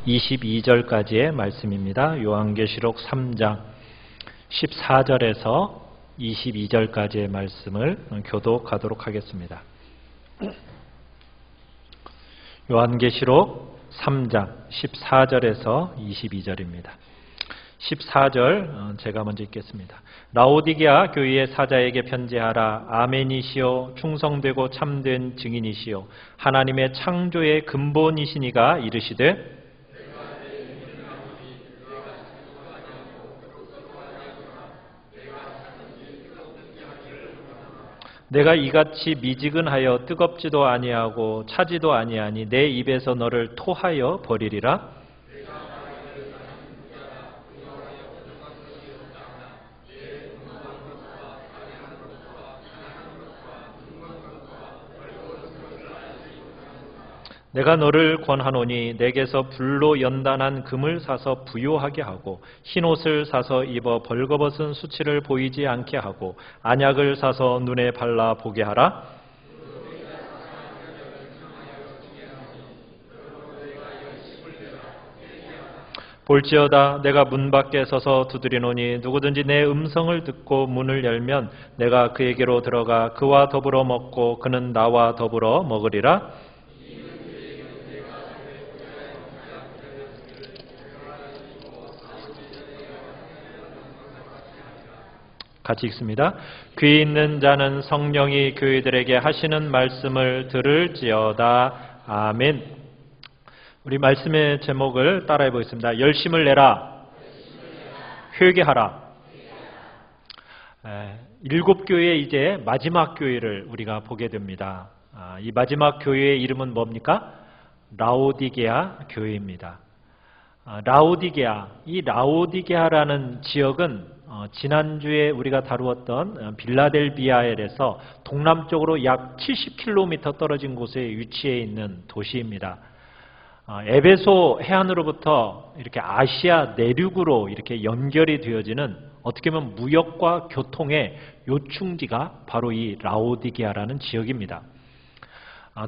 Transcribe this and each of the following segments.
22절까지의 말씀입니다. 요한계시록 3장 14절에서 22절까지의 말씀을 교독하도록 하겠습니다. 요한계시록 3장 14절에서 22절입니다. 14절 제가 먼저 읽겠습니다. 라오디게아 교회의 사자에게 편지하라. 아멘이시오 충성되고 참된 증인이시오 하나님의 창조의 근본이시니가 이르시되 내가 이같이 미지근하여 뜨겁지도 아니하고 차지도 아니하니 내 입에서 너를 토하여 버리리라. 내가 너를 권하노니 내게서 불로 연단한 금을 사서 부요하게 하고 흰옷을 사서 입어 벌거벗은 수치를 보이지 않게 하고 안약을 사서 눈에 발라 보게 하라. 볼지어다 내가 문 밖에 서서 두드리노니 누구든지 내 음성을 듣고 문을 열면 내가 그에게로 들어가 그와 더불어 먹고 그는 나와 더불어 먹으리라. 같이 읽습니다. 귀 있는 자는 성령이 교회들에게 하시는 말씀을 들을지어다. 아멘. 우리 말씀의 제목을 따라해 보겠습니다. 열심을 내라. 회개하라. 일곱 교회의 이제 마지막 교회를 우리가 보게 됩니다. 이 마지막 교회의 이름은 뭡니까? 라오디게아 교회입니다. 라오디게아, 이 라오디게아라는 지역은 지난주에 우리가 다루었던 빌라델비아에서 동남쪽으로 약 70km 떨어진 곳에 위치해 있는 도시입니다. 에베소 해안으로부터 이렇게 아시아 내륙으로 이렇게 연결이 되어지는 어떻게 보면 무역과 교통의 요충지가 바로 이 라오디게아라는 지역입니다.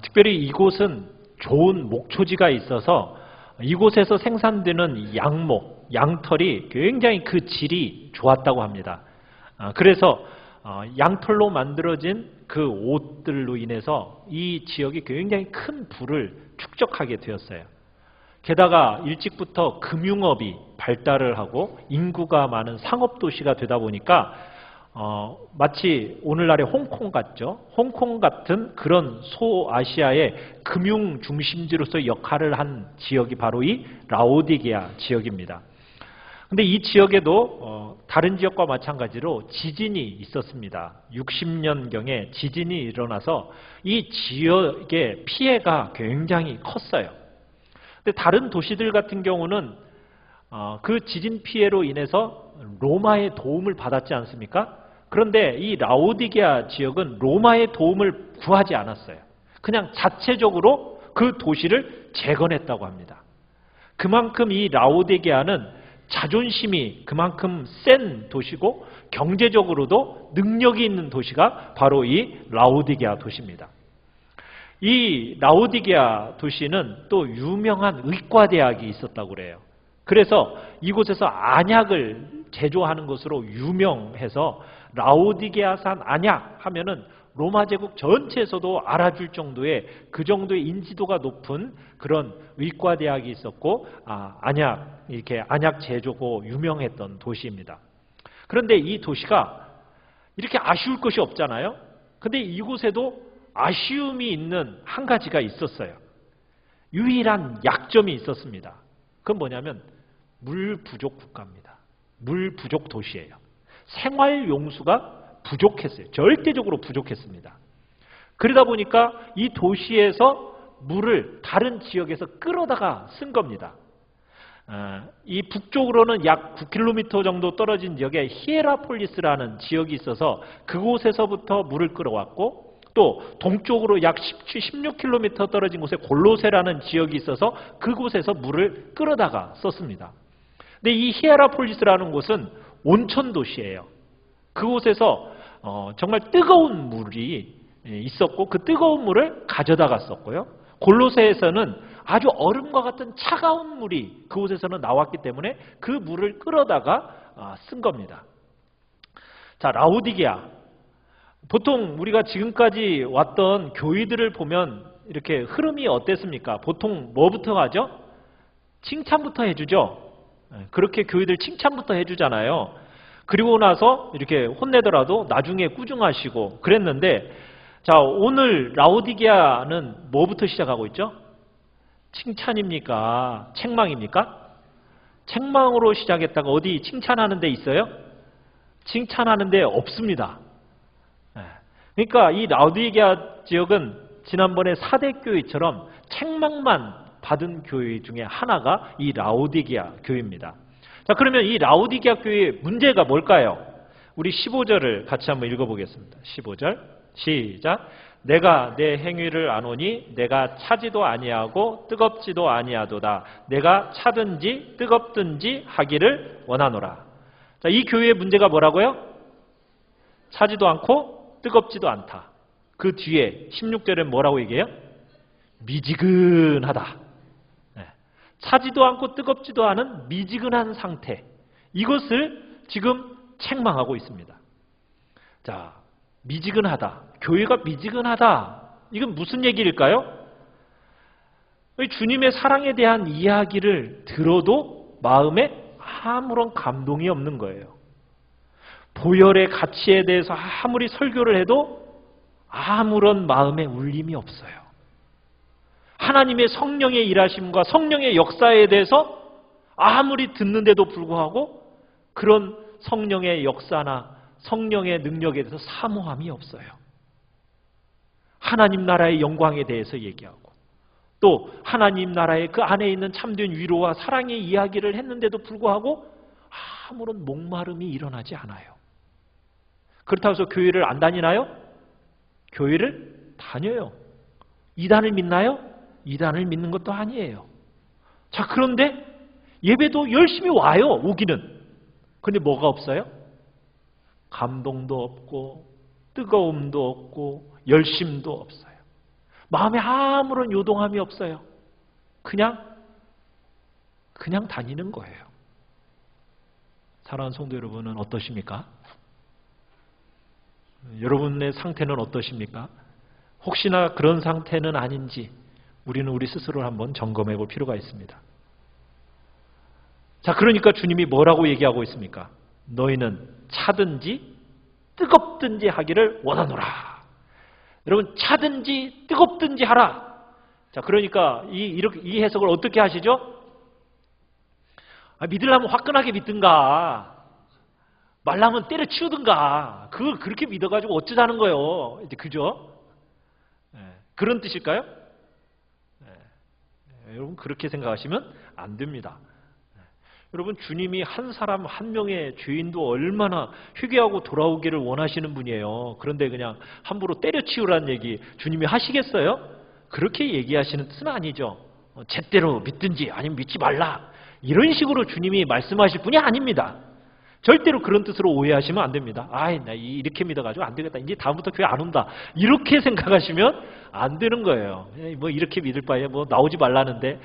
특별히 이곳은 좋은 목초지가 있어서 이곳에서 생산되는 양목, 양털이 굉장히 그 질이 좋았다고 합니다. 그래서 양털로 만들어진 그 옷들로 인해서 이 지역이 굉장히 큰 부를 축적하게 되었어요. 게다가 일찍부터 금융업이 발달을 하고 인구가 많은 상업도시가 되다 보니까 마치 오늘날의 홍콩 같죠. 홍콩 같은 그런 소아시아의 금융 중심지로서 역할을 한 지역이 바로 이 라오디게아 지역입니다. 근데 이 지역에도 다른 지역과 마찬가지로 지진이 있었습니다. 60년경에 지진이 일어나서 이 지역의 피해가 굉장히 컸어요. 근데 다른 도시들 같은 경우는 그 지진 피해로 인해서 로마의 도움을 받았지 않습니까? 그런데 이 라오디게아 지역은 로마의 도움을 구하지 않았어요. 그냥 자체적으로 그 도시를 재건했다고 합니다. 그만큼 이 라오디게아는 자존심이 그만큼 센 도시고 경제적으로도 능력이 있는 도시가 바로 이 라오디게아 도시입니다. 이 라오디게아 도시는 또 유명한 의과대학이 있었다고 그래요. 그래서 이곳에서 안약을 제조하는 것으로 유명해서 라오디게아산 안약 하면은 로마 제국 전체에서도 알아줄 정도의 그 정도의 인지도가 높은 그런 의과대학이 있었고 안약 이렇게 안약 제조고 유명했던 도시입니다. 그런데 이 도시가 이렇게 아쉬울 것이 없잖아요. 근데 이곳에도 아쉬움이 있는 한 가지가 있었어요. 유일한 약점이 있었습니다. 그건 뭐냐면 물 부족 국가입니다. 물 부족 도시예요. 생활 용수가 부족했어요. 절대적으로 부족했습니다. 그러다 보니까 이 도시에서 물을 다른 지역에서 끌어다가 쓴 겁니다. 이 북쪽으로는 약 9km 정도 떨어진 지역에 히에라폴리스라는 지역이 있어서 그곳에서부터 물을 끌어왔고 또 동쪽으로 약 16km 떨어진 곳에 골로세라는 지역이 있어서 그곳에서 물을 끌어다가 썼습니다. 근데 이 히에라폴리스라는 곳은 온천 도시예요. 그곳에서 정말 뜨거운 물이 있었고 그 뜨거운 물을 가져다가 썼고요. 골로새에서는 아주 얼음과 같은 차가운 물이 그곳에서는 나왔기 때문에 그 물을 끌어다가 쓴 겁니다. 자, 라오디게아. 보통 우리가 지금까지 왔던 교회들을 보면 이렇게 흐름이 어땠습니까? 보통 뭐부터 하죠? 칭찬부터 해주죠. 그렇게 교회들 칭찬부터 해주잖아요. 그리고 나서 이렇게 혼내더라도 나중에 꾸중하시고 그랬는데, 자, 오늘 라오디게아는 뭐부터 시작하고 있죠? 칭찬입니까? 책망입니까? 책망으로 시작했다가 어디 칭찬하는 데 있어요? 칭찬하는 데 없습니다. 그러니까 이 라오디게아 지역은 지난번에 사대교회처럼 책망만 받은 교회 중에 하나가 이 라오디게아 교회입니다. 자, 그러면 이 라오디게아 교회의 문제가 뭘까요? 우리 15절을 같이 한번 읽어보겠습니다. 15절 시작. 내가 내 행위를 아노니 내가 차지도 아니하고 뜨겁지도 아니하도다. 내가 차든지 뜨겁든지 하기를 원하노라. 자, 이 교회의 문제가 뭐라고요? 차지도 않고 뜨겁지도 않다. 그 뒤에 16절에 뭐라고 얘기해요? 미지근하다. 차지도 않고 뜨겁지도 않은 미지근한 상태. 이것을 지금 책망하고 있습니다. 자, 미지근하다. 교회가 미지근하다. 이건 무슨 얘기일까요? 주님의 사랑에 대한 이야기를 들어도 마음에 아무런 감동이 없는 거예요. 보혈의 가치에 대해서 아무리 설교를 해도 아무런 마음에 울림이 없어요. 하나님의 성령의 일하심과 성령의 역사에 대해서 아무리 듣는데도 불구하고 그런 성령의 역사나 성령의 능력에 대해서 사모함이 없어요. 하나님 나라의 영광에 대해서 얘기하고 또 하나님 나라의 그 안에 있는 참된 위로와 사랑의 이야기를 했는데도 불구하고 아무런 목마름이 일어나지 않아요. 그렇다고 해서 교회를 안 다니나요? 교회를 다녀요. 이단을 믿나요? 이단을 믿는 것도 아니에요. 자, 그런데 예배도 열심히 와요. 오기는. 근데 뭐가 없어요? 감동도 없고 뜨거움도 없고 열심도 없어요. 마음에 아무런 요동함이 없어요. 그냥 다니는 거예요. 사랑하는 성도 여러분은 어떠십니까? 여러분의 상태는 어떠십니까? 혹시나 그런 상태는 아닌지 우리는 우리 스스로를 한번 점검해 볼 필요가 있습니다. 자, 그러니까 주님이 뭐라고 얘기하고 있습니까? 너희는 차든지 뜨겁든지 하기를 원하노라. 여러분, 차든지 뜨겁든지 하라. 자, 그러니까 이 해석을 어떻게 하시죠? 믿으려면 화끈하게 믿든가 말라면 때려치우든가 그걸 그렇게 믿어가지고 어쩌자는 거예요. 이제 그죠? 그런 뜻일까요? 여러분, 그렇게 생각하시면 안 됩니다. 여러분, 주님이 한 사람 한 명의 죄인도 얼마나 회개하고 돌아오기를 원하시는 분이에요. 그런데 그냥 함부로 때려치우라는 얘기 주님이 하시겠어요? 그렇게 얘기하시는 뜻은 아니죠. 제대로 믿든지 아니면 믿지 말라. 이런 식으로 주님이 말씀하실 분이 아닙니다. 절대로 그런 뜻으로 오해하시면 안 됩니다. 나 이렇게 믿어가지고 안 되겠다. 이제 다음부터 교회 안 온다. 이렇게 생각하시면 안 되는 거예요. 뭐 이렇게 믿을 바에 뭐 나오지 말라는데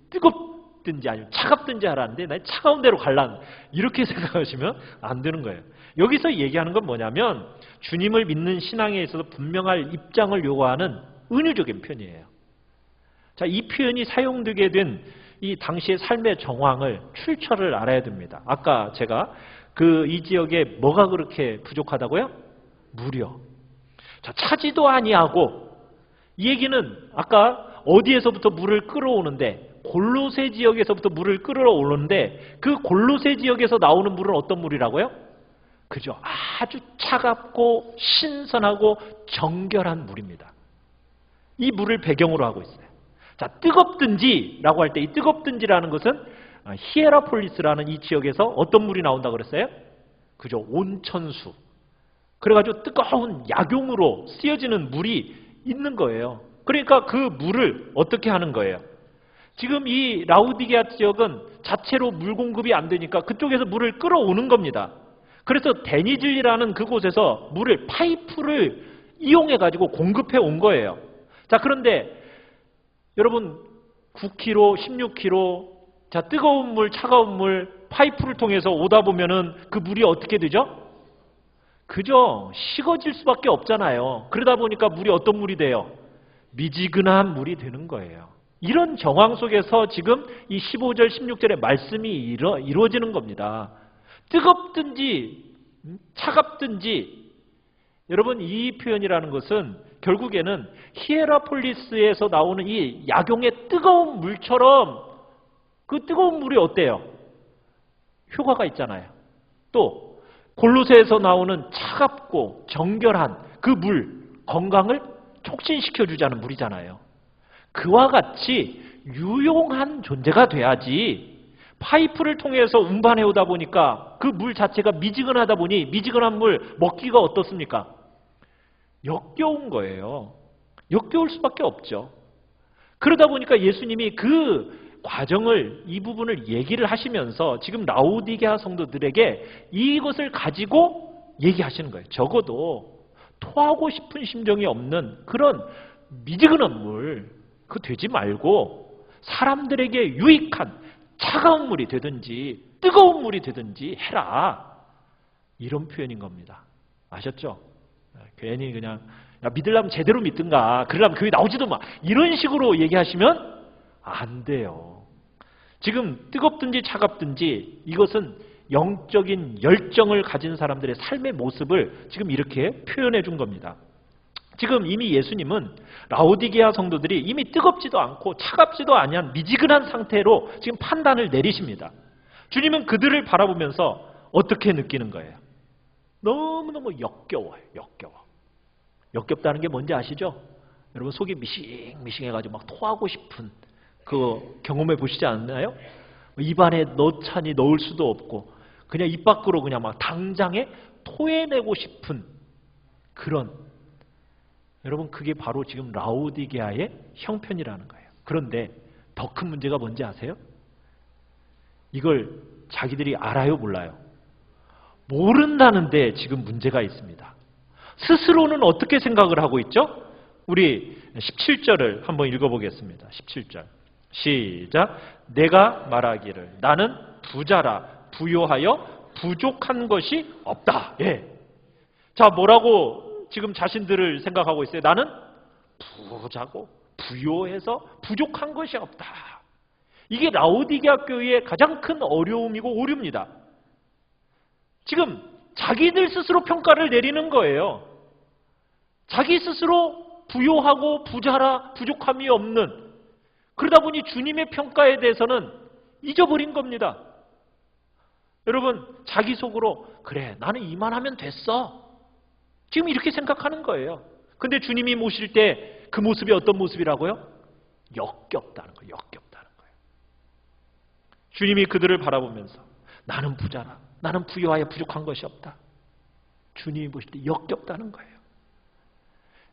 뜨겁든지 아니면 차갑든지 하라는데 나 차가운 데로 갈란. 이렇게 생각하시면 안 되는 거예요. 여기서 얘기하는 건 뭐냐면 주님을 믿는 신앙에 있어서 분명할 입장을 요구하는 은유적인 표현이에요. 자, 이 표현이 사용되게 된 이 당시의 삶의 정황을 출처를 알아야 됩니다. 아까 제가 이 지역에 뭐가 그렇게 부족하다고요? 무려. 자, 차지도 아니하고 이 얘기는 아까 어디에서부터 물을 끌어오는데 골로새 지역에서부터 물을 끌어오는데 그 골로새 지역에서 나오는 물은 어떤 물이라고요? 그죠? 아주 차갑고 신선하고 정결한 물입니다. 이 물을 배경으로 하고 있어요. 자, 뜨겁든지라고 할 때 이 뜨겁든지라는 것은 히에라폴리스라는 이 지역에서 어떤 물이 나온다고 그랬어요? 그죠? 온천수. 그래가지고 뜨거운 약용으로 쓰여지는 물이 있는 거예요. 그러니까 그 물을 어떻게 하는 거예요? 지금 이 라오디게아 지역은 자체로 물 공급이 안 되니까 그쪽에서 물을 끌어오는 겁니다. 그래서 데니즐이라는 그곳에서 물을 파이프를 이용해가지고 공급해 온 거예요. 자, 그런데 여러분, 9kg, 16kg, 자, 뜨거운 물, 차가운 물, 파이프를 통해서 오다 보면은 그 물이 어떻게 되죠? 그죠? 식어질 수밖에 없잖아요. 그러다 보니까 물이 어떤 물이 돼요? 미지근한 물이 되는 거예요. 이런 정황 속에서 지금 이 15절, 16절의 말씀이 이루어지는 겁니다. 뜨겁든지 차갑든지, 여러분 이 표현이라는 것은 결국에는 히에라폴리스에서 나오는 이 약용의 뜨거운 물처럼 그 뜨거운 물이 어때요? 효과가 있잖아요. 또 골로새에서 나오는 차갑고 정결한 그 물, 건강을 촉진시켜 주자는 물이잖아요. 그와 같이 유용한 존재가 돼야지 파이프를 통해서 운반해 오다 보니까 그 물 자체가 미지근하다 보니 미지근한 물 먹기가 어떻습니까? 역겨운 거예요. 역겨울 수밖에 없죠. 그러다 보니까 예수님이 그 과정을, 이 부분을 얘기를 하시면서 지금 라오디게아 성도들에게 이것을 가지고 얘기하시는 거예요. 적어도 토하고 싶은 심정이 없는 그런 미지근한 물, 그거 되지 말고 사람들에게 유익한 차가운 물이 되든지 뜨거운 물이 되든지 해라. 이런 표현인 겁니다. 아셨죠? 괜히 그냥 야, 믿으려면 제대로 믿든가, 그러려면 교회 나오지도 마, 이런 식으로 얘기하시면 안 돼요. 지금 뜨겁든지 차갑든지 이것은 영적인 열정을 가진 사람들의 삶의 모습을 지금 이렇게 표현해 준 겁니다. 지금 이미 예수님은 라오디게아 성도들이 이미 뜨겁지도 않고 차갑지도 아니한 미지근한 상태로 지금 판단을 내리십니다. 주님은 그들을 바라보면서 어떻게 느끼는 거예요? 너무너무 역겨워요. 역겨워. 역겹다는 게 뭔지 아시죠? 여러분 속이 미싱미싱해가지고 막 토하고 싶은 그 경험해 보시지 않나요? 입안에 넣자니 넣을 수도 없고 그냥 입 밖으로 그냥 막 당장에 토해내고 싶은 그런, 여러분 그게 바로 지금 라오디게아의 형편이라는 거예요. 그런데 더 큰 문제가 뭔지 아세요? 이걸 자기들이 알아요, 몰라요? 모른다는데 지금 문제가 있습니다. 스스로는 어떻게 생각을 하고 있죠? 우리 17절을 한번 읽어보겠습니다. 17절 시작. 내가 말하기를 나는 부자라 부요하여 부족한 것이 없다. 예. 자, 뭐라고 지금 자신들을 생각하고 있어요? 나는 부자고 부요해서 부족한 것이 없다. 이게 라오디게아 교회의 가장 큰 어려움이고 오류입니다. 지금 자기들 스스로 평가를 내리는 거예요. 자기 스스로 부요하고 부자라 부족함이 없는, 그러다 보니 주님의 평가에 대해서는 잊어버린 겁니다. 여러분 자기 속으로 그래 나는 이만하면 됐어, 지금 이렇게 생각하는 거예요. 근데 주님이 모실 때 그 모습이 어떤 모습이라고요? 역겹다는 거예요. 역겹다는 거예요. 주님이 그들을 바라보면서 나는 부자라, 나는 부요하여 부족한 것이 없다. 주님이 보실 때 역겹다는 거예요.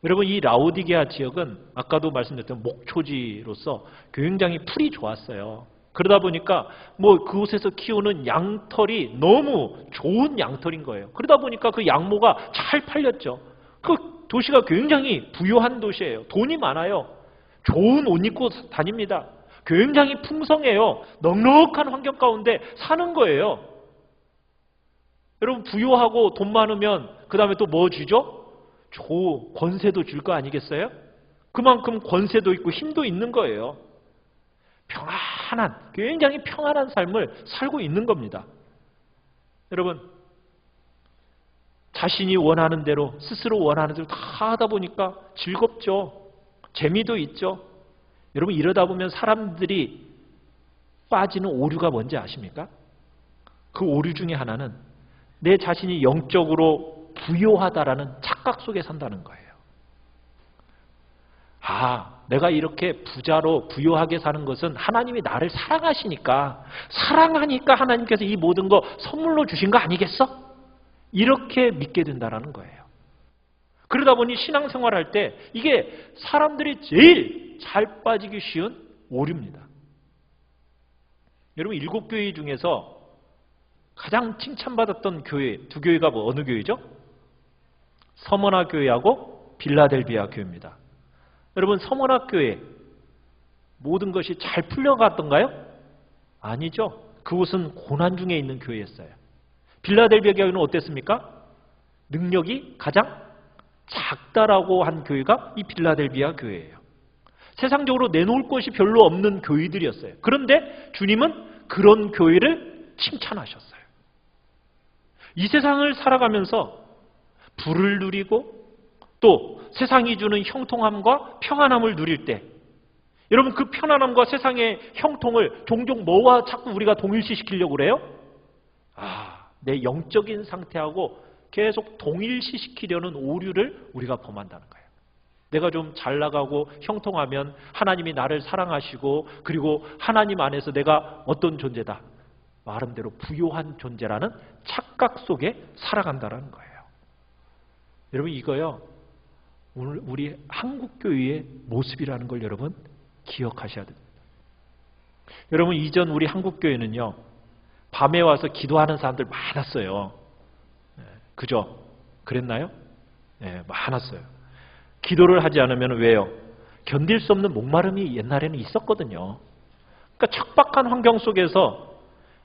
여러분 이 라오디게아 지역은 아까도 말씀드렸던 목초지로서 굉장히 풀이 좋았어요. 그러다 보니까 뭐 그곳에서 키우는 양털이 너무 좋은 양털인 거예요. 그러다 보니까 그 양모가 잘 팔렸죠. 그 도시가 굉장히 부유한 도시예요. 돈이 많아요. 좋은 옷 입고 다닙니다. 굉장히 풍성해요. 넉넉한 환경 가운데 사는 거예요. 여러분 부유하고 돈 많으면 그 다음에 또 뭐 주죠? 권세도 줄 거 아니겠어요? 그만큼 권세도 있고 힘도 있는 거예요. 평안한, 굉장히 평안한 삶을 살고 있는 겁니다. 여러분 자신이 원하는 대로, 스스로 원하는 대로 다 하다 보니까 즐겁죠. 재미도 있죠. 여러분 이러다 보면 사람들이 빠지는 오류가 뭔지 아십니까? 그 오류 중에 하나는 내 자신이 영적으로 부요하다라는 착각 속에 산다는 거예요. 아, 내가 이렇게 부자로 부요하게 사는 것은 하나님이 나를 사랑하시니까, 사랑하니까 하나님께서 이 모든 거 선물로 주신 거 아니겠어? 이렇게 믿게 된다는 거예요. 그러다 보니 신앙생활할 때 이게 사람들이 제일 잘 빠지기 쉬운 오류입니다. 여러분 7교회 중에서 가장 칭찬받았던 교회, 두 교회가 어느 교회죠? 서머나 교회하고 빌라델비아 교회입니다. 여러분 서머나 교회, 모든 것이 잘 풀려갔던가요? 아니죠. 그곳은 고난 중에 있는 교회였어요. 빌라델비아 교회는 어땠습니까? 능력이 가장 작다라고 한 교회가 이 빌라델비아 교회예요. 세상적으로 내놓을 것이 별로 없는 교회들이었어요. 그런데 주님은 그런 교회를 칭찬하셨어요. 이 세상을 살아가면서 불을 누리고 또 세상이 주는 형통함과 평안함을 누릴 때 여러분 그 편안함과 세상의 형통을 종종 뭐와 자꾸 우리가 동일시시키려고 그래요? 내 영적인 상태하고 계속 동일시시키려는 오류를 우리가 범한다는 거예요. 내가 좀 잘 나가고 형통하면 하나님이 나를 사랑하시고 그리고 하나님 안에서 내가 어떤 존재다. 말음대로 부요한 존재라는 착각 속에 살아간다는 거예요. 여러분 이거요. 오늘 우리 한국교회의 모습이라는 걸 여러분 기억하셔야 됩니다. 여러분 이전 우리 한국교회는요. 밤에 와서 기도하는 사람들 많았어요. 그죠? 그랬나요? 네, 많았어요. 기도를 하지 않으면 왜요? 견딜 수 없는 목마름이 옛날에는 있었거든요. 그러니까 척박한 환경 속에서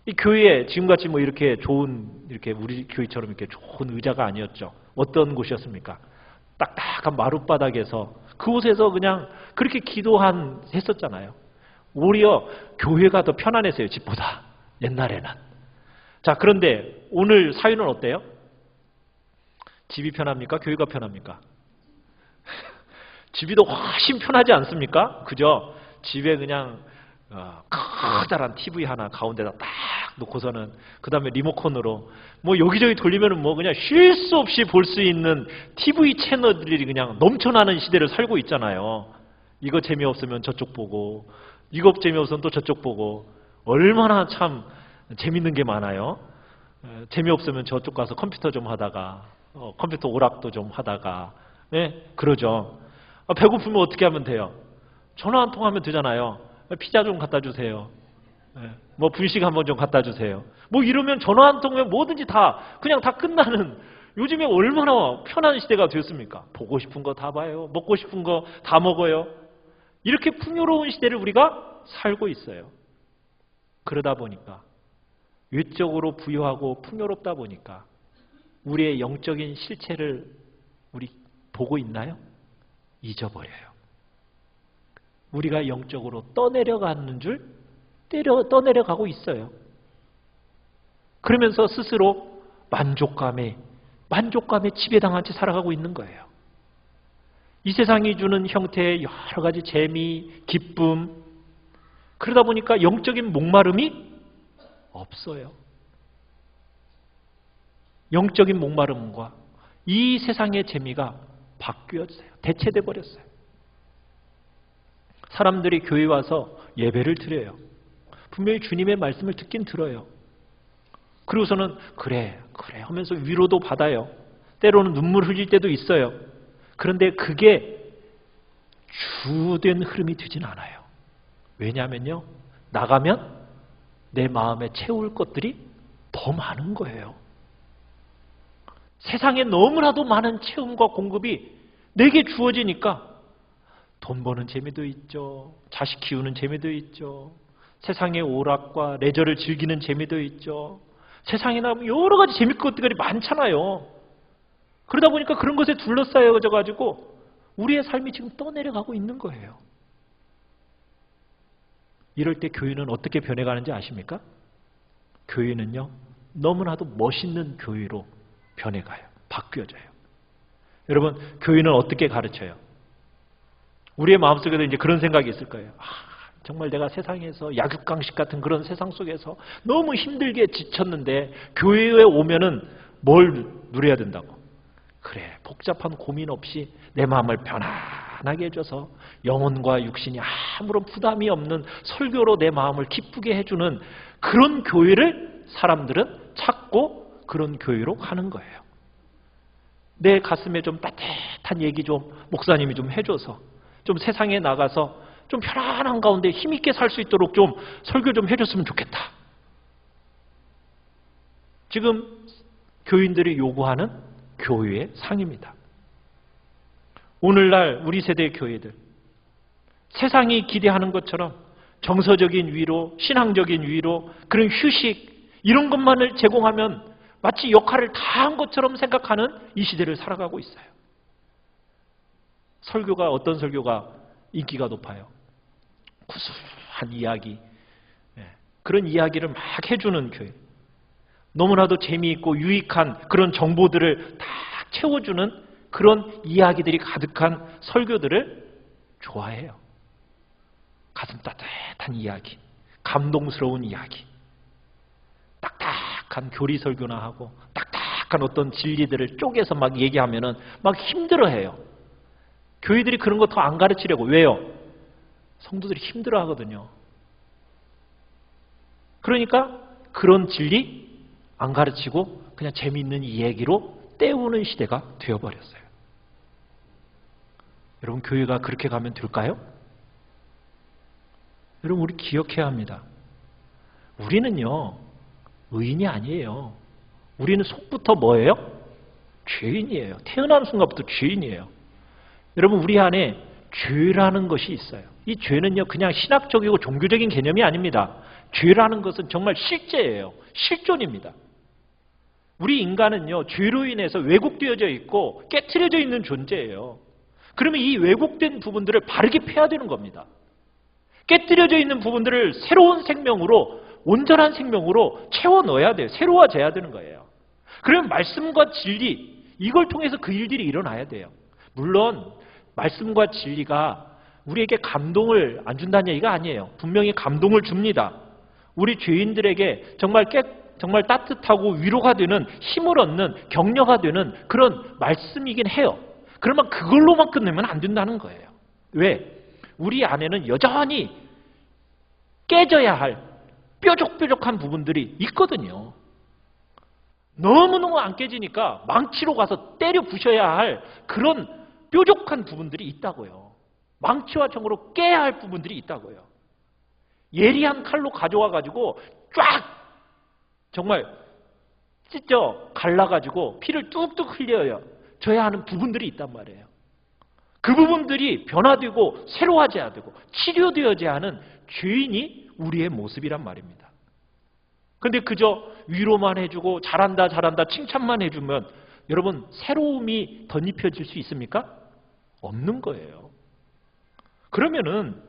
이 교회에 지금같이 뭐 이렇게 좋은 이렇게 우리 교회처럼 이렇게 좋은 의자가 아니었죠. 어떤 곳이었습니까? 딱딱한 마룻바닥에서 그곳에서 그냥 그렇게 했었잖아요. 오히려 교회가 더 편안했어요. 집보다 옛날에는. 자 그런데 오늘 사유는 어때요? 집이 편합니까? 교회가 편합니까? 집이 더 훨씬 편하지 않습니까? 그죠? 집에 그냥 커다란 TV 하나 가운데다 딱 놓고서는 그 다음에 리모컨으로 뭐 여기저기 돌리면은 뭐 그냥 쉴 수 없이 볼 수 있는 TV 채널들이 그냥 넘쳐나는 시대를 살고 있잖아요. 이거 재미없으면 저쪽 보고 이거 재미없으면 또 저쪽 보고 얼마나 참 재밌는 게 많아요. 재미없으면 저쪽 가서 컴퓨터 좀 하다가 컴퓨터 오락도 좀 하다가 네? 그러죠. 배고프면 어떻게 하면 돼요? 전화 한 통 하면 되잖아요. 피자 좀 갖다 주세요. 뭐 분식 한번 좀 갖다 주세요. 뭐 이러면 전화 한 통이면 뭐든지 다 그냥 다 끝나는 요즘에 얼마나 편한 시대가 되었습니까? 보고 싶은 거 다 봐요. 먹고 싶은 거 다 먹어요. 이렇게 풍요로운 시대를 우리가 살고 있어요. 그러다 보니까 외적으로 부유하고 풍요롭다 보니까 우리의 영적인 실체를 우리 보고 있나요? 잊어버려요. 우리가 영적으로 떠내려가는 줄 떠내려가고 있어요. 그러면서 스스로 만족감에 지배당한 채 살아가고 있는 거예요. 이 세상이 주는 형태의 여러 가지 재미, 기쁨 그러다 보니까 영적인 목마름이 없어요. 영적인 목마름과 이 세상의 재미가 바뀌었어요. 대체돼 버렸어요. 사람들이 교회 와서 예배를 드려요. 분명히 주님의 말씀을 듣긴 들어요. 그리고서는 그래 하면서 위로도 받아요. 때로는 눈물 흘릴 때도 있어요. 그런데 그게 주된 흐름이 되진 않아요. 왜냐하면요. 나가면 내 마음에 채울 것들이 더 많은 거예요. 세상에 너무나도 많은 체험과 공급이 내게 주어지니까 돈 버는 재미도 있죠. 자식 키우는 재미도 있죠. 세상의 오락과 레저를 즐기는 재미도 있죠. 세상에 나오면 여러 가지 재밌는 것들이 많잖아요. 그러다 보니까 그런 것에 둘러싸여져 가지고 우리의 삶이 지금 떠내려가고 있는 거예요. 이럴 때 교회는 어떻게 변해가는지 아십니까? 교회는요. 너무나도 멋있는 교회로 변해가요. 바뀌어져요. 여러분 교회는 어떻게 가르쳐요? 우리의 마음속에도 이제 그런 생각이 있을 거예요. 정말 내가 세상에서 약육강식 같은 그런 세상 속에서 너무 힘들게 지쳤는데 교회에 오면은 뭘 누려야 된다고? 그래, 복잡한 고민 없이 내 마음을 편안하게 해줘서 영혼과 육신이 아무런 부담이 없는 설교로 내 마음을 기쁘게 해주는 그런 교회를 사람들은 찾고 그런 교회로 가는 거예요. 내 가슴에 좀 따뜻한 얘기 좀 목사님이 좀 해줘서 좀 세상에 나가서 좀 편안한 가운데 힘있게 살 수 있도록 좀 설교 좀 해줬으면 좋겠다. 지금 교인들이 요구하는 교회의 상입니다. 오늘날 우리 세대의 교회들 세상이 기대하는 것처럼 정서적인 위로, 신앙적인 위로, 그런 휴식 이런 것만을 제공하면 마치 역할을 다 한 것처럼 생각하는 이 시대를 살아가고 있어요. 설교가 어떤 설교가 인기가 높아요? 구수한 이야기, 그런 이야기를 막 해주는 교회. 너무나도 재미있고 유익한 그런 정보들을 다 채워주는 그런 이야기들이 가득한 설교들을 좋아해요. 가슴 따뜻한 이야기, 감동스러운 이야기, 딱딱한 교리 설교나 하고 딱딱한 어떤 진리들을 쪼개서 막 얘기하면은 막 힘들어해요. 교회들이 그런 거 더 안 가르치려고. 왜요? 성도들이 힘들어 하거든요. 그러니까 그런 진리 안 가르치고 그냥 재미있는 이야기로 때우는 시대가 되어버렸어요. 여러분, 교회가 그렇게 가면 될까요? 여러분, 우리 기억해야 합니다. 우리는요, 의인이 아니에요. 우리는 속부터 뭐예요? 죄인이에요. 태어나는 순간부터 죄인이에요. 여러분, 우리 안에 죄라는 것이 있어요. 이 죄는요, 그냥 신학적이고 종교적인 개념이 아닙니다. 죄라는 것은 정말 실제예요. 실존입니다. 우리 인간은요, 죄로 인해서 왜곡되어져 있고 깨트려져 있는 존재예요. 그러면 이 왜곡된 부분들을 바르게 펴야 되는 겁니다. 깨트려져 있는 부분들을 새로운 생명으로, 온전한 생명으로 채워 넣어야 돼요. 새로워져야 되는 거예요. 그러면 말씀과 진리, 이걸 통해서 그 일들이 일어나야 돼요. 물론 말씀과 진리가 우리에게 감동을 안 준다는 얘기가 아니에요. 분명히 감동을 줍니다. 우리 죄인들에게 정말 따뜻하고 위로가 되는, 힘을 얻는, 격려가 되는 그런 말씀이긴 해요. 그러면 그걸로만 끝내면 안 된다는 거예요. 왜? 우리 안에는 여전히 깨져야 할 뾰족뾰족한 부분들이 있거든요. 너무너무 안 깨지니까 망치로 가서 때려 부셔야 할 그런 뾰족한 부분들이 있다고요. 망치와 정으로 깨야 할 부분들이 있다고요. 예리한 칼로 가져와가지고 쫙 정말 찢어 갈라가지고 피를 뚝뚝 흘려야 하는 부분들이 있단 말이에요. 그 부분들이 변화되고 새로워져야 되고 치료되어져야 하는 죄인이 우리의 모습이란 말입니다. 그런데 그저 위로만 해주고 잘한다 칭찬만 해주면 여러분 새로움이 덧입혀질 수 있습니까? 없는 거예요. 그러면은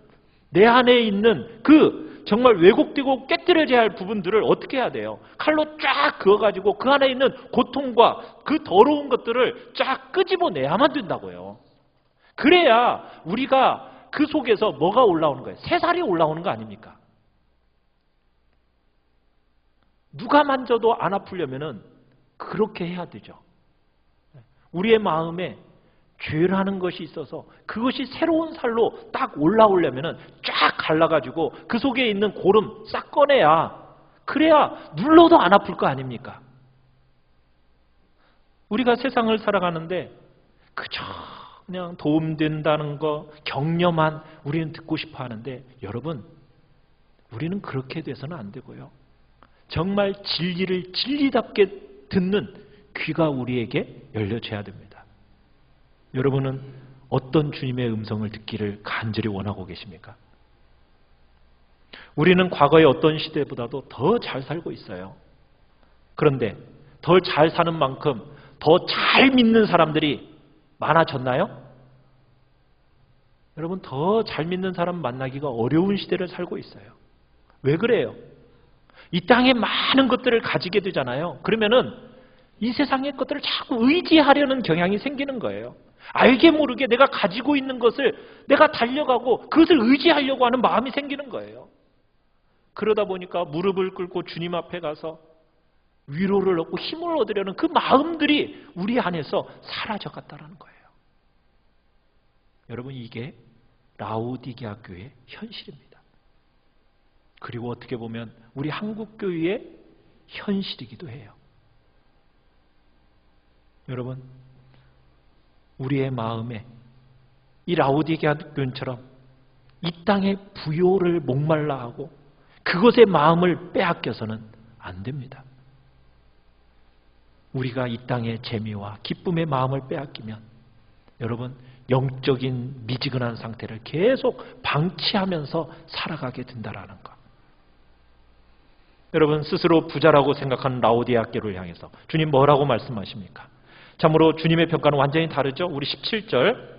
내 안에 있는 그 정말 왜곡되고 깨뜨려져야 할 부분들을 어떻게 해야 돼요? 칼로 쫙 그어가지고 그 안에 있는 고통과 그 더러운 것들을 쫙 끄집어내야만 된다고요. 그래야 우리가 그 속에서 뭐가 올라오는 거예요? 새살이 올라오는 거 아닙니까? 누가 만져도 안 아프려면은 그렇게 해야 되죠. 우리의 마음에 죄라는 것이 있어서 그것이 새로운 살로 딱 올라오려면은 쫙 갈라가지고 그 속에 있는 고름 싹 꺼내야, 그래야 눌러도 안 아플 거 아닙니까? 우리가 세상을 살아가는데 그저 그냥 도움된다는 거, 격려만 우리는 듣고 싶어 하는데 여러분, 우리는 그렇게 돼서는 안 되고요. 정말 진리를 진리답게 듣는 귀가 우리에게 열려져야 됩니다. 여러분은 어떤 주님의 음성을 듣기를 간절히 원하고 계십니까? 우리는 과거의 어떤 시대보다도 더 잘 살고 있어요. 그런데 더 잘 사는 만큼 더 잘 믿는 사람들이 많아졌나요? 여러분, 더 잘 믿는 사람 만나기가 어려운 시대를 살고 있어요. 왜 그래요? 이 땅에 많은 것들을 가지게 되잖아요. 그러면은 이 세상의 것들을 자꾸 의지하려는 경향이 생기는 거예요. 알게 모르게 내가 가지고 있는 것을 내가 달려가고 그것을 의지하려고 하는 마음이 생기는 거예요. 그러다 보니까 무릎을 꿇고 주님 앞에 가서 위로를 얻고 힘을 얻으려는 그 마음들이 우리 안에서 사라져갔다는 거예요. 여러분, 이게 라오디게아 교회의 현실입니다. 그리고 어떻게 보면 우리 한국교회의 현실이기도 해요. 여러분, 우리의 마음에 이 라오디게아 교회처럼 이 땅의 부요를 목말라 하고 그것의 마음을 빼앗겨서는 안 됩니다. 우리가 이 땅의 재미와 기쁨의 마음을 빼앗기면 여러분, 영적인 미지근한 상태를 계속 방치하면서 살아가게 된다라는 것. 여러분, 스스로 부자라고 생각하는 라오디게아 교회를 향해서 주님 뭐라고 말씀하십니까? 참으로 주님의 평가는 완전히 다르죠. 우리 17절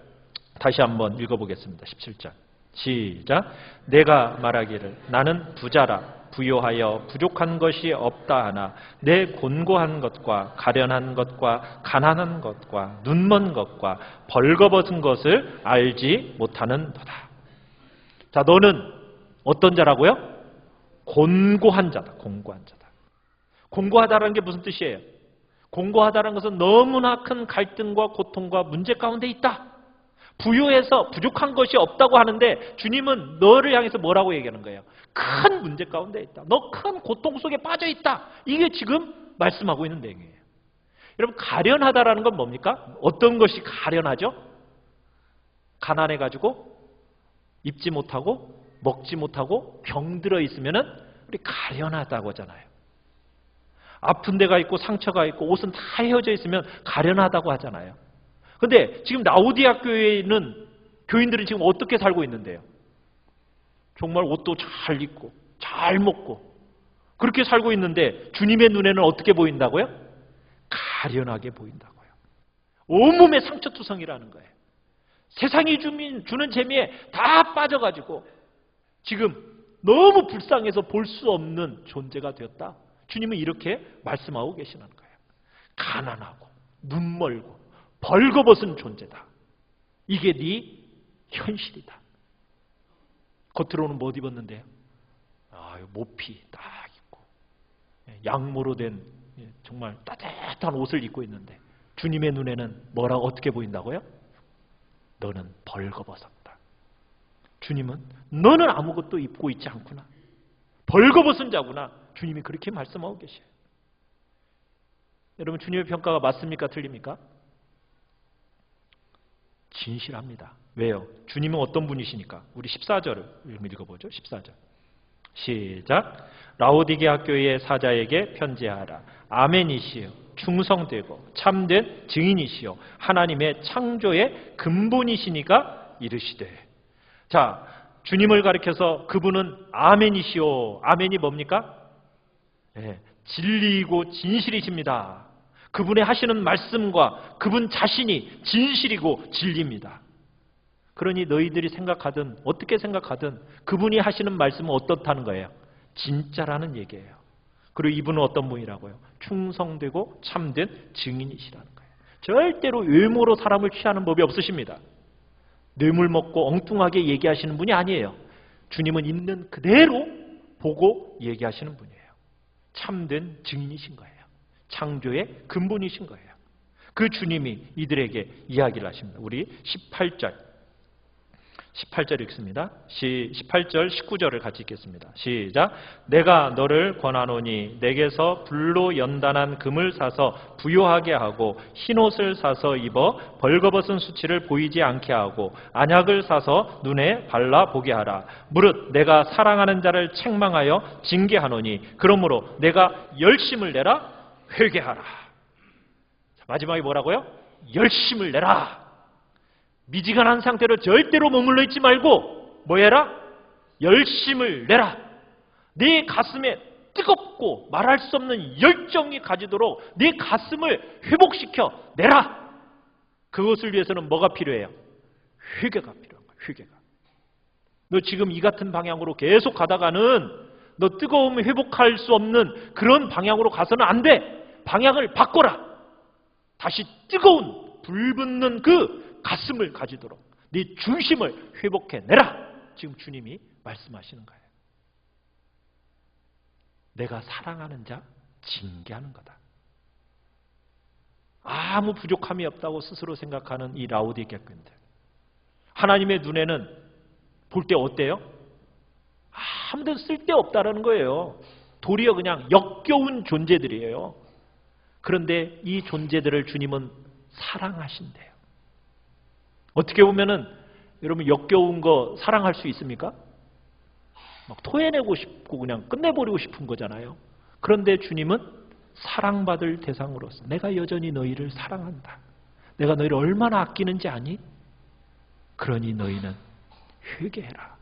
다시 한번 읽어보겠습니다. 17절 시작. 내가 말하기를 나는 부자라 부요하여 부족한 것이 없다 하나 내 곤고한 것과 가련한 것과 가난한 것과 눈먼 것과 벌거벗은 것을 알지 못하는도다. 자, 너는 어떤 자라고요? 곤고한 자다. 곤고한 자다. 곤고하다라는 게 무슨 뜻이에요? 곤고하다는 것은 너무나 큰 갈등과 고통과 문제 가운데 있다. 부유해서 부족한 것이 없다고 하는데 주님은 너를 향해서 뭐라고 얘기하는 거예요? 큰 문제 가운데 있다. 너 큰 고통 속에 빠져 있다. 이게 지금 말씀하고 있는 내용이에요. 여러분, 가련하다라는 건 뭡니까? 어떤 것이 가련하죠? 가난해가지고 입지 못하고 먹지 못하고 병들어 있으면은 우리 가련하다고 하잖아요. 아픈 데가 있고 상처가 있고 옷은 다 헤어져 있으면 가련하다고 하잖아요. 근데 지금 라오디게아 교회에 있는 교인들은 지금 어떻게 살고 있는데요? 정말 옷도 잘 입고 잘 먹고 그렇게 살고 있는데 주님의 눈에는 어떻게 보인다고요? 가련하게 보인다고요. 온몸에 상처투성이라는 거예요. 세상이 주는 재미에 다 빠져가지고 지금 너무 불쌍해서 볼 수 없는 존재가 되었다. 주님은 이렇게 말씀하고 계시는 거예요. 가난하고 눈멀고 벌거벗은 존재다. 이게 네 현실이다. 겉으로는 못 입었는데요. 모피 딱 입고 양모로 된 정말 따뜻한 옷을 입고 있는데 주님의 눈에는 뭐라고 어떻게 보인다고요? 너는 벌거벗었다. 주님은 너는 아무것도 입고 있지 않구나. 벌거벗은 자구나. 주님이 그렇게 말씀하고 계셔요. 여러분, 주님의 평가가 맞습니까? 틀립니까? 진실합니다. 왜요? 주님은 어떤 분이시니까? 우리 14절을 읽어보죠. 14절 시작. 라오디게아 교회의 사자에게 편지하라. 아멘이시여 충성되고 참된 증인이시여 하나님의 창조의 근본이시니까 이르시되. 자, 주님을 가리켜서 그분은 아멘이시오. 아멘이 뭡니까? 네, 진리이고 진실이십니다. 그분의 하시는 말씀과 그분 자신이 진실이고 진리입니다. 그러니 너희들이 생각하든 어떻게 생각하든 그분이 하시는 말씀은 어떻다는 거예요? 진짜라는 얘기예요. 그리고 이분은 어떤 분이라고요? 충성되고 참된 증인이시라는 거예요. 절대로 외모로 사람을 취하는 법이 없으십니다. 뇌물 먹고 엉뚱하게 얘기하시는 분이 아니에요. 주님은 있는 그대로 보고 얘기하시는 분이에요. 참된 증인이신 거예요. 창조의 근본이신 거예요. 그 주님이 이들에게 이야기를 하십니다. 우리 18절 읽습니다. 18절 19절을 같이 읽겠습니다. 시작. 내가 너를 권하노니 내게서 불로 연단한 금을 사서 부요하게 하고 흰옷을 사서 입어 벌거벗은 수치를 보이지 않게 하고 안약을 사서 눈에 발라 보게 하라. 무릇 내가 사랑하는 자를 책망하여 징계하노니 그러므로 내가 열심을 내라 회개하라. 마지막에 뭐라고요? 열심을 내라. 미지근한 상태로 절대로 머물러 있지 말고 뭐 해라? 열심을 내라. 네 가슴에 뜨겁고 말할 수 없는 열정이 가지도록 네 가슴을 회복시켜 내라. 그것을 위해서는 뭐가 필요해요? 회개가 필요한 거야. 회개가. 너 지금 이 같은 방향으로 계속 가다가는 너 뜨거움을 회복할 수 없는 그런 방향으로 가서는 안 돼. 방향을 바꿔라. 다시 뜨거운 불붙는 그 가슴을 가지도록 네 중심을 회복해내라. 지금 주님이 말씀하시는 거예요. 내가 사랑하는 자 징계하는 거다. 아무 부족함이 없다고 스스로 생각하는 이 라오디게아 교인들, 하나님의 눈에는 볼 때 어때요? 아무데도 쓸데없다라는 거예요. 도리어 그냥 역겨운 존재들이에요. 그런데 이 존재들을 주님은 사랑하신대요. 어떻게 보면은 여러분 역겨운 거 사랑할 수 있습니까? 막 토해내고 싶고 그냥 끝내버리고 싶은 거잖아요. 그런데 주님은 사랑받을 대상으로서 내가 여전히 너희를 사랑한다. 내가 너희를 얼마나 아끼는지 아니? 그러니 너희는 회개해라.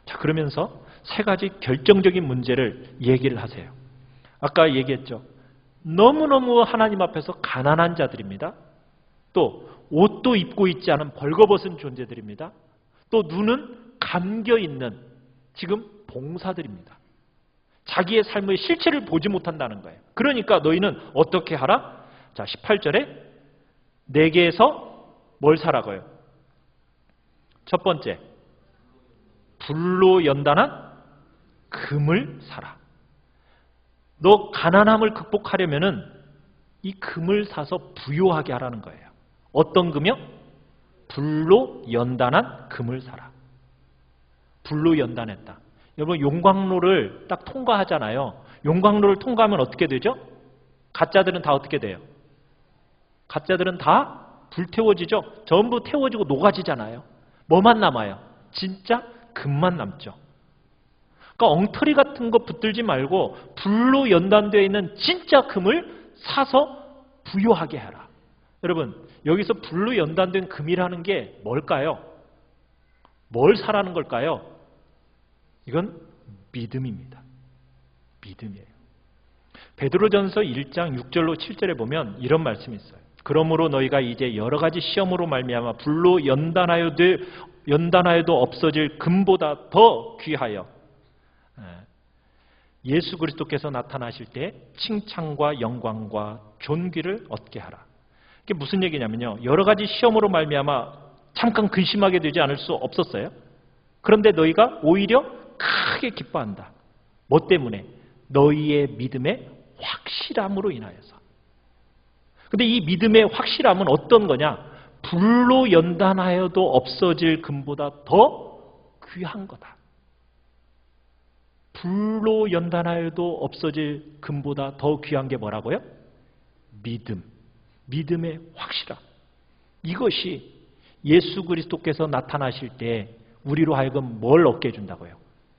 자, 그러면서 세 가지 결정적인 문제를 얘기를 하세요. 아까 얘기했죠. 너무너무 하나님 앞에서 가난한 자들입니다. 또 옷도 입고 있지 않은 벌거벗은 존재들입니다. 또 눈은 감겨있는 지금 봉사들입니다. 자기의 삶의 실체를 보지 못한다는 거예요. 그러니까 너희는 어떻게 하라? 자, 18절에 내게서 뭘 사라고요? 첫 번째, 불로 연단한 금을 사라. 너 가난함을 극복하려면은 이 금을 사서 부요하게 하라는 거예요. 어떤 금이요? 불로 연단한 금을 사라. 불로 연단했다. 여러분, 용광로를 딱 통과하잖아요. 용광로를 통과하면 어떻게 되죠? 가짜들은 다 어떻게 돼요? 가짜들은 다 불태워지죠. 전부 태워지고 녹아지잖아요. 뭐만 남아요? 진짜 금만 남죠. 그러니까 엉터리 같은 거 붙들지 말고 불로 연단되어 있는 진짜 금을 사서 부요하게 해라. 여러분, 여기서 불로 연단된 금이라는 게 뭘까요? 뭘 사라는 걸까요? 이건 믿음입니다. 믿음이에요. 베드로전서 1장 6절로 7절에 보면 이런 말씀이 있어요. 그러므로 너희가 이제 여러 가지 시험으로 말미암아 불로 연단하여도 없어질 금보다 더 귀하여 예수 그리스도께서 나타나실 때 칭찬과 영광과 존귀를 얻게 하라. 이게 무슨 얘기냐면요. 여러 가지 시험으로 말미암아 잠깐 근심하게 되지 않을 수 없었어요. 그런데 너희가 오히려 크게 기뻐한다. 뭐 때문에? 너희의 믿음의 확실함으로 인하여서. 근데 이 믿음의 확실함은 어떤 거냐? 불로 연단하여도 없어질 금보다 더 귀한 거다. 불로 연단하여도 없어질 금보다 더 귀한 게 뭐라고요? 믿음. 믿음의 확실함. 이것이 예수 그리스도께서 나타나실 때 우리로 하여금 뭘 얻게 해준다고요?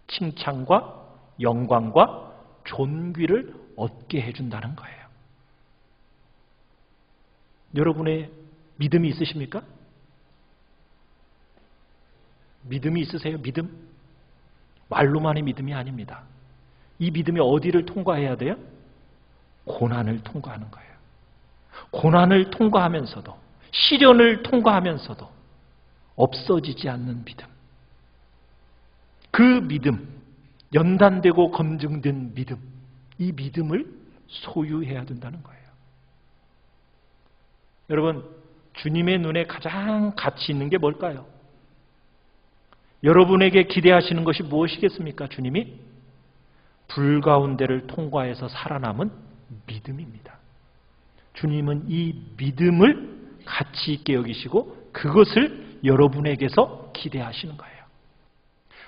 칭찬과 영광과 존귀를 얻게 해준다는 거예요. 여러분의 믿음이 있으십니까? 믿음이 있으세요? 믿음? 말로만의 믿음이 아닙니다. 이 믿음이 어디를 통과해야 돼요? 고난을 통과하는 거예요. 고난을 통과하면서도, 시련을 통과하면서도 없어지지 않는 믿음. 그 믿음, 연단되고 검증된 믿음, 이 믿음을 소유해야 된다는 거예요. 여러분, 주님의 눈에 가장 가치 있는 게 뭘까요? 여러분에게 기대하시는 것이 무엇이겠습니까? 주님이 불 가운데를 통과해서 살아남은 믿음입니다. 주님은 이 믿음을 가치 있게 여기시고 그것을 여러분에게서 기대하시는 거예요.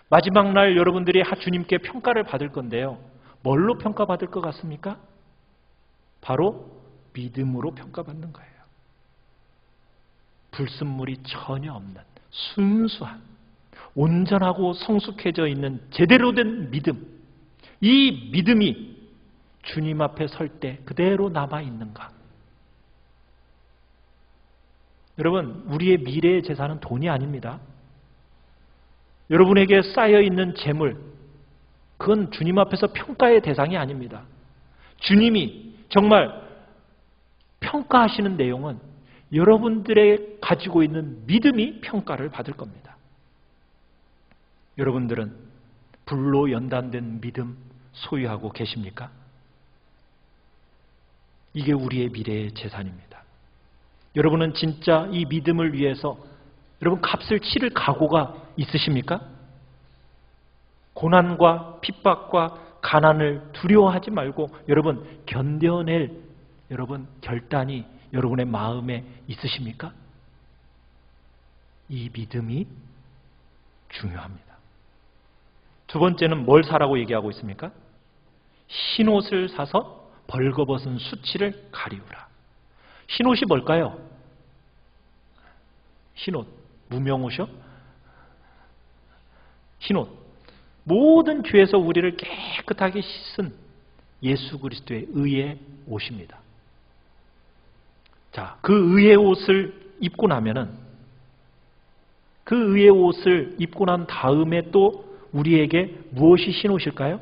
마지막 날 여러분들이 주님께 평가를 받을 건데요. 뭘로 평가받을 것 같습니까? 바로 믿음으로 평가받는 거예요. 불순물이 전혀 없는 순수한 온전하고 성숙해져 있는 제대로 된 믿음. 이 믿음이 주님 앞에 설 때 그대로 남아있는가? 여러분, 우리의 미래의 재산은 돈이 아닙니다. 여러분에게 쌓여있는 재물, 그건 주님 앞에서 평가의 대상이 아닙니다. 주님이 정말 평가하시는 내용은 여러분들의 가지고 있는 믿음이 평가를 받을 겁니다. 여러분들은 불로 연단된 믿음 소유하고 계십니까? 이게 우리의 미래의 재산입니다. 여러분은 진짜 이 믿음을 위해서 여러분 값을 치를 각오가 있으십니까? 고난과 핍박과 가난을 두려워하지 말고 여러분 견뎌낼 여러분 결단이 여러분의 마음에 있으십니까? 이 믿음이 중요합니다. 두 번째는 뭘 사라고 얘기하고 있습니까? 흰옷을 사서 벌거벗은 수치를 가리우라. 흰옷이 뭘까요? 흰옷, 무명옷이요? 흰옷. 모든 죄에서 우리를 깨끗하게 씻은 예수 그리스도의 의의 옷입니다. 자, 그 의의 옷을 입고 나면은 그 의의 옷을 입고 난 다음에 또 우리에게 무엇이 신옷일까요?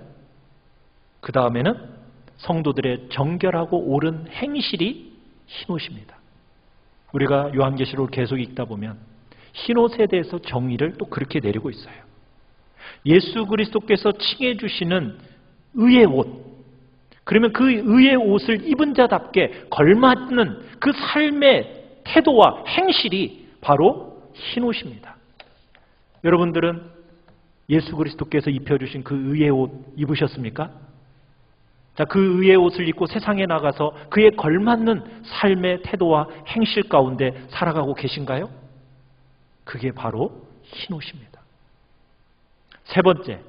그 다음에는 성도들의 정결하고 옳은 행실이 흰옷입니다. 우리가 요한계시록을 계속 읽다 보면 흰옷에 대해서 정의를 또 그렇게 내리고 있어요. 예수 그리스도께서 칭해 주시는 의의 옷, 그러면 그 의의 옷을 입은 자답게 걸맞는 그 삶의 태도와 행실이 바로 흰옷입니다. 여러분들은 예수 그리스도께서 입혀주신 그 의의 옷 입으셨습니까? 자, 그 의의 옷을 입고 세상에 나가서 그에 걸맞는 삶의 태도와 행실 가운데 살아가고 계신가요? 그게 바로 흰옷입니다. 세 번째,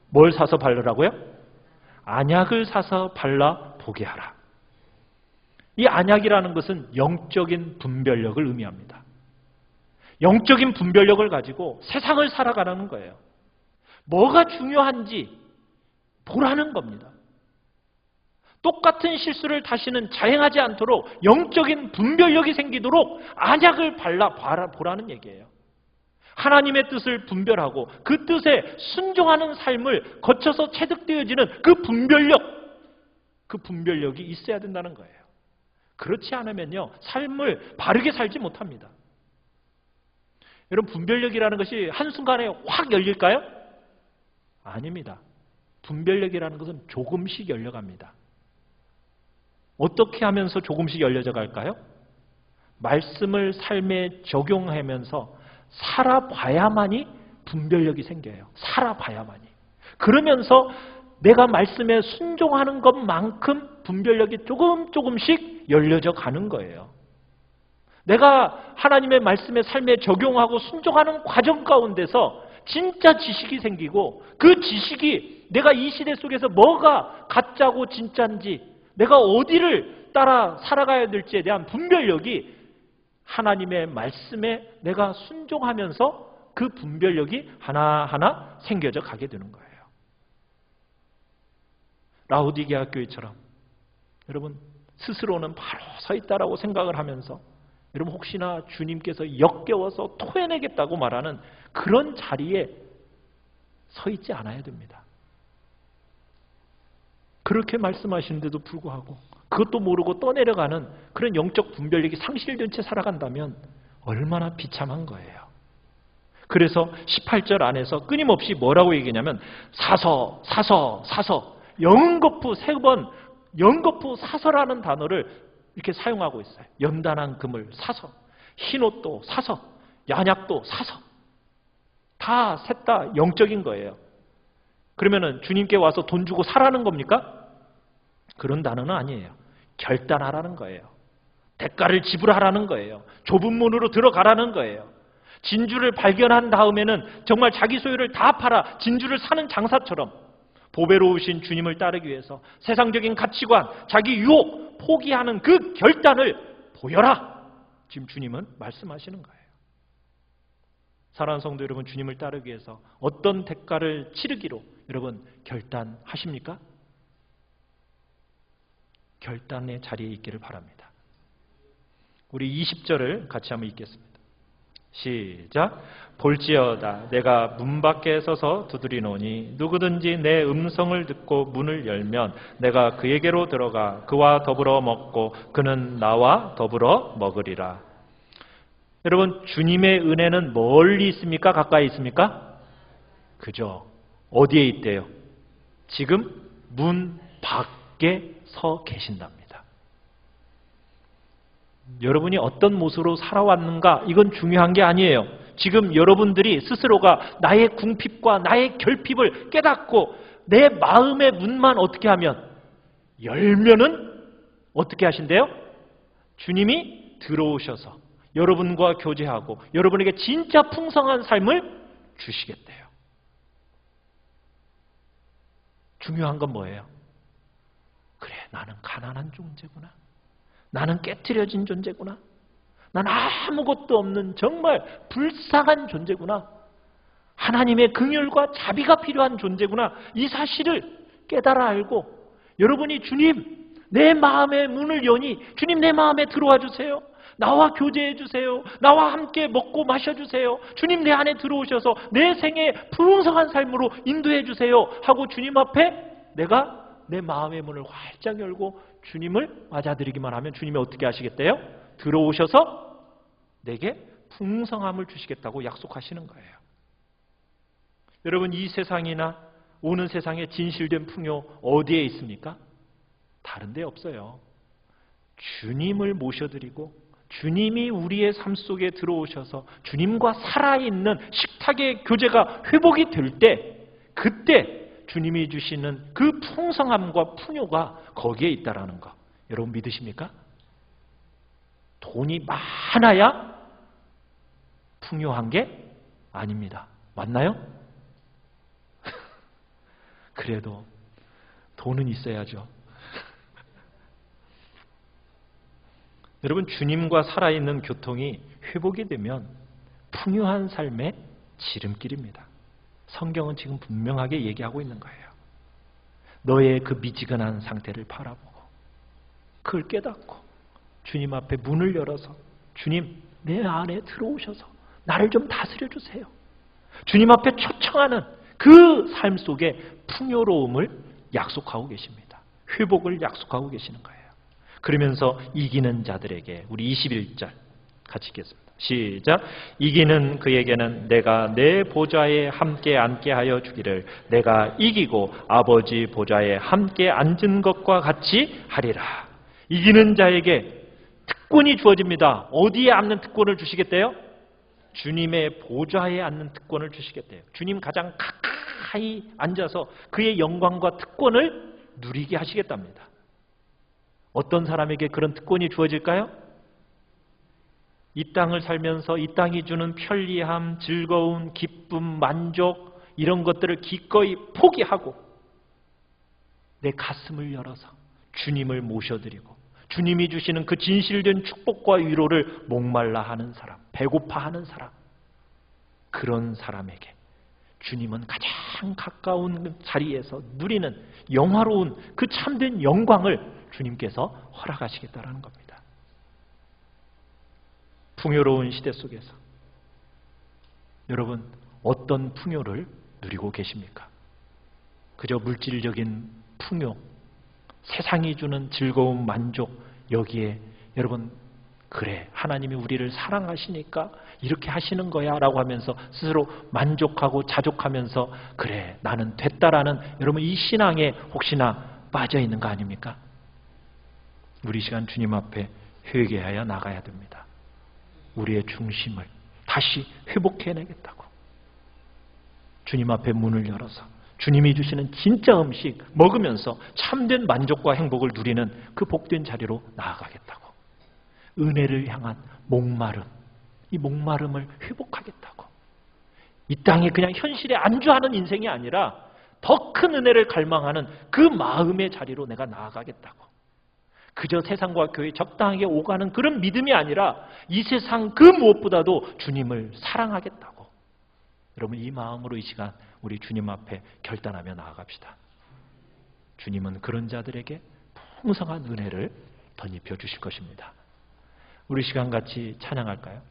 뭘 사서 바르라고요? 안약을 사서 발라 보게 하라. 이 안약이라는 것은 영적인 분별력을 의미합니다. 영적인 분별력을 가지고 세상을 살아가라는 거예요. 뭐가 중요한지 보라는 겁니다. 똑같은 실수를 다시는 자행하지 않도록 영적인 분별력이 생기도록 안약을 발라 보라는 얘기예요. 하나님의 뜻을 분별하고 그 뜻에 순종하는 삶을 거쳐서 체득되어지는 그 분별력이 있어야 된다는 거예요. 그렇지 않으면요, 삶을 바르게 살지 못합니다. 여러분, 분별력이라는 것이 한순간에 확 열릴까요? 아닙니다. 분별력이라는 것은 조금씩 열려갑니다. 어떻게 하면서 조금씩 열려져 갈까요? 말씀을 삶에 적용하면서 살아봐야만이 분별력이 생겨요. 살아봐야만이. 그러면서 내가 말씀에 순종하는 것만큼 분별력이 조금씩 열려져 가는 거예요. 내가 하나님의 말씀에 삶에 적용하고 순종하는 과정 가운데서 진짜 지식이 생기고 그 지식이 내가 이 시대 속에서 뭐가 가짜고 진짜인지 내가 어디를 따라 살아가야 될지에 대한 분별력이 하나님의 말씀에 내가 순종하면서 그 분별력이 하나하나 생겨져 가게 되는 거예요. 라오디게아 교회처럼 여러분 스스로는 바로 서 있다라고 생각을 하면서 여러분 혹시나 주님께서 역겨워서 토해내겠다고 말하는 그런 자리에 서 있지 않아야 됩니다. 그렇게 말씀하시는데도 불구하고 그것도 모르고 떠내려가는 그런 영적 분별력이 상실된 채 살아간다면 얼마나 비참한 거예요. 그래서 18절 안에서 끊임없이 뭐라고 얘기냐면 사서 영거푸 3번 영거푸 사서라는 단어를 이렇게 사용하고 있어요. 연단한 금을 사서, 흰옷도 사서, 안약도 사서. 다 셋 다 영적인 거예요. 그러면은 주님께 와서 돈 주고 사라는 겁니까? 그런 단어는 아니에요. 결단하라는 거예요. 대가를 지불하라는 거예요. 좁은 문으로 들어가라는 거예요. 진주를 발견한 다음에는 정말 자기 소유를 다 팔아 진주를 사는 장사처럼 보배로우신 주님을 따르기 위해서 세상적인 가치관, 자기 유혹 포기하는 그 결단을 보여라. 지금 주님은 말씀하시는 거예요. 사랑하는 성도 여러분, 주님을 따르기 위해서 어떤 대가를 치르기로 여러분 결단하십니까? 결단의 자리에 있기를 바랍니다. 우리 20절을 같이 한번 읽겠습니다. 시작. 볼지어다 내가 문 밖에 서서 두드리노니 누구든지 내 음성을 듣고 문을 열면 내가 그에게로 들어가 그와 더불어 먹고 그는 나와 더불어 먹으리라. 여러분, 주님의 은혜는 멀리 있습니까? 가까이 있습니까? 그죠. 어디에 있대요? 지금 문 밖에 서 계신답니다. 여러분이 어떤 모습으로 살아왔는가 이건 중요한 게 아니에요. 지금 여러분들이 스스로가 나의 궁핍과 나의 결핍을 깨닫고 내 마음의 문만 어떻게 하면 열면은 어떻게 하신대요? 주님이 들어오셔서 여러분과 교제하고 여러분에게 진짜 풍성한 삶을 주시겠대요. 중요한 건 뭐예요? 그래, 나는 가난한 존재구나. 나는 깨트려진 존재구나. 난 아무것도 없는 정말 불쌍한 존재구나. 하나님의 긍휼과 자비가 필요한 존재구나. 이 사실을 깨달아 알고 여러분이 주님, 내 마음의 문을 여니 주님 내 마음에 들어와 주세요. 나와 교제해 주세요. 나와 함께 먹고 마셔주세요. 주님 내 안에 들어오셔서 내 생에 풍성한 삶으로 인도해 주세요 하고 주님 앞에 내가 내 마음의 문을 활짝 열고 주님을 맞아들이기만 하면 주님이 어떻게 하시겠대요? 들어오셔서 내게 풍성함을 주시겠다고 약속하시는 거예요. 여러분, 이 세상이나 오는 세상에 진실된 풍요 어디에 있습니까? 다른 데 없어요. 주님을 모셔드리고 주님이 우리의 삶 속에 들어오셔서 주님과 살아있는 식탁의 교제가 회복이 될 때, 그때 주님이 주시는 그 풍성함과 풍요가 거기에 있다라는 거 여러분 믿으십니까? 돈이 많아야 풍요한 게 아닙니다. 맞나요? 그래도 돈은 있어야죠. 여러분, 주님과 살아있는 교통이 회복이 되면 풍요한 삶의 지름길입니다. 성경은 지금 분명하게 얘기하고 있는 거예요. 너의 그 미지근한 상태를 바라보고 그걸 깨닫고 주님 앞에 문을 열어서 주님 내 안에 들어오셔서 나를 좀 다스려 주세요. 주님 앞에 초청하는 그 삶 속에 풍요로움을 약속하고 계십니다. 회복을 약속하고 계시는 거예요. 그러면서 이기는 자들에게 우리 21절 같이 읽겠습니다. 시작. 이기는 그에게는 내가 내 보좌에 함께 앉게 하여 주기를 내가 이기고 아버지 보좌에 함께 앉은 것과 같이 하리라. 이기는 자에게 특권이 주어집니다. 어디에 앉는 특권을 주시겠대요? 주님의 보좌에 앉는 특권을 주시겠대요. 주님 가장 가까이 앉아서 그의 영광과 특권을 누리게 하시겠답니다. 어떤 사람에게 그런 특권이 주어질까요? 이 땅을 살면서 이 땅이 주는 편리함, 즐거움, 기쁨, 만족 이런 것들을 기꺼이 포기하고 내 가슴을 열어서 주님을 모셔드리고 주님이 주시는 그 진실된 축복과 위로를 목말라 하는 사람, 배고파하는 사람, 그런 사람에게 주님은 가장 가까운 자리에서 누리는 영화로운 그 참된 영광을 주님께서 허락하시겠다라는 겁니다. 풍요로운 시대 속에서 여러분 어떤 풍요를 누리고 계십니까? 그저 물질적인 풍요, 세상이 주는 즐거움, 만족, 여기에 여러분 그래 하나님이 우리를 사랑하시니까 이렇게 하시는 거야 라고 하면서 스스로 만족하고 자족하면서 그래 나는 됐다라는 여러분 이 신앙에 혹시나 빠져 있는 거 아닙니까? 우리 시간 주님 앞에 회개하여 나가야 됩니다. 우리의 중심을 다시 회복해내겠다고 주님 앞에 문을 열어서 주님이 주시는 진짜 음식 먹으면서 참된 만족과 행복을 누리는 그 복된 자리로 나아가겠다고 은혜를 향한 목마름, 이 목마름을 회복하겠다고 이 땅에 그냥 현실에 안주하는 인생이 아니라 더 큰 은혜를 갈망하는 그 마음의 자리로 내가 나아가겠다고 그저 세상과 교회 적당하게 오가는 그런 믿음이 아니라 이 세상 그 무엇보다도 주님을 사랑하겠다고 여러분 이 마음으로 이 시간 우리 주님 앞에 결단하며 나아갑시다. 주님은 그런 자들에게 풍성한 은혜를 덧입혀 주실 것입니다. 우리 시간 같이 찬양할까요?